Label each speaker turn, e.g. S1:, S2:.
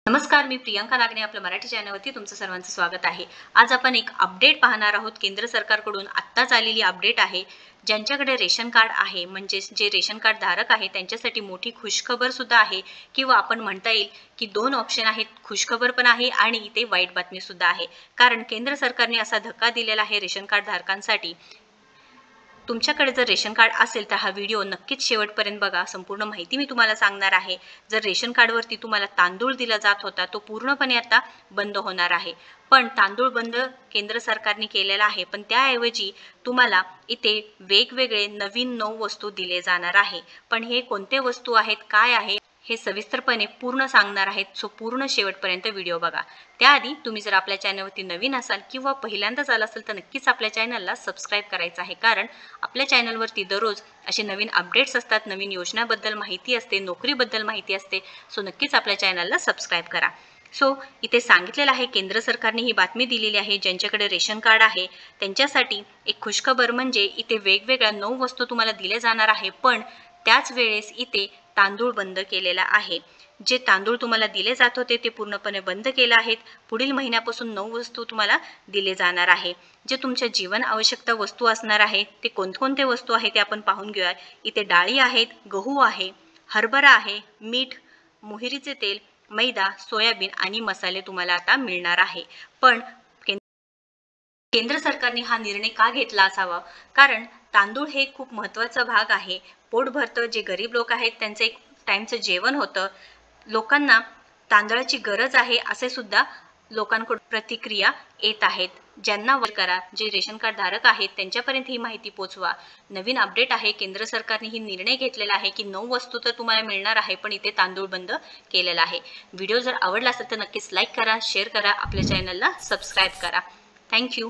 S1: नमस्कार, मी प्रियंका लागणे आपल्या मराठी चॅनलवरती तुमचं सर्वांचं स्वागत आहे। आज आपण एक अपडेट पाहणार आहोत। केंद्र सरकारकडून आत्ताच आलेली अपडेट आहे। ज्यांच्याकडे रेशन कार्ड आहे म्हणजे जे रेशन कार्ड धारक आहे त्यांच्यासाठी मोठी खुशखबर सुद्धा आहे, किंवा आपण म्हणता येईल की दोन ऑप्शन आहेत, खुशखबर पण आहे आणि इथे वाईट बातमी सुद्धा आहे। कारण केंद्र सरकारने असा धक्का दिलेला आहे रेशन कार्ड धारकांसाठी। तुमच्याकडे जर रेशन कार्ड असेल तर हा व्हिडिओ नक्कीच शेवटपर्यंत बघा, संपूर्ण माहिती मी तुम्हाला सांगणार आहे। जर रेशन कार्डवरती तुम्हाला तांदूळ दिला जात होता तो पूर्णपणे आता बंद होणार आहे। पण तांदूळ बंद केंद्र सरकारने केलेला आहे, पण त्याऐवजी तुम्हाला इथे वेगवेगळे नवीन 9 वस्तू दिले जाणार आहे। पण हे कोणते वस्तू आहेत, काय आहे हे सविस्तरपणे पूर्ण सांगणार आहेत। सो पूर्ण शेवटपर्यंत व्हिडिओ बघा। त्याआधी तुम्ही जर आपल्या चॅनलवरती नवीन असाल किंवा पहिल्यांदाच आला असेल तर नक्कीच आपल्या चॅनलला सबस्क्राईब करायचं आहे, कारण आपल्या चॅनलवरती दररोज असे नवीन अपडेट्स असतात, नवीन योजनाबद्दल माहिती असते, नोकरीबद्दल माहिती असते। सो नक्कीच आपल्या चॅनलला सबस्क्राईब करा। सो इथे सांगितलेलं आहे, केंद्र सरकारने ही बातमी दिलेली आहे, ज्यांच्याकडे रेशन कार्ड आहे त्यांच्यासाठी एक खुशखबर म्हणजे इथे वेगवेगळ्या 9 वस्तू तुम्हाला दिल्या जाणार आहे। पण त्याच वेळेस इथे तांदूळ बंद केलेला आहे। जे तांदूळ तुम्हाला दिले जात होते ते पूर्णपणे बंद केले आहेत। पुढील महिन्यापासून 9 वस्तू तुम्हाला दिले जाणार आहे। जे तुमच्या जीवन आवश्यकता वस्तू असणार आहे ते कोणकोणते वस्तू आहे ते आपण पाहून घेऊया। इथे डाळी आहेत, गहू आहे, हरभरा आहे, मीठ, मोहरीचे तेल, मैदा, सोयाबीन आणि मसाले तुम्हाला आता मिळणार आहे। पण केंद्र सरकारने हा निर्णय का घेतला असावा? कारण तांदूळ हे खूप महत्त्वाचा भाग आहे। पोट भरतं, जे गरीब लोक आहेत त्यांचं एक टाईमचं जेवण होतं। लोकांना तांदळाची गरज आहे असे सुद्धा लोकांकडून प्रतिक्रिया येत आहेत। ज्यांना करा, जे रेशन कार्ड धारक आहेत त्यांच्यापर्यंत ही माहिती पोहोचवा। नवीन अपडेट आहे, केंद्र सरकारने ही निर्णय घेतलेला आहे की 9 वस्तू तर तुम्हाला मिळणार आहे, पण इथे तांदूळ बंद केलेला आहे। व्हिडिओ जर आवडला असेल तर नक्कीच लाईक करा, शेअर करा, आपल्या चॅनलला सबस्क्राईब करा। थँक्यू।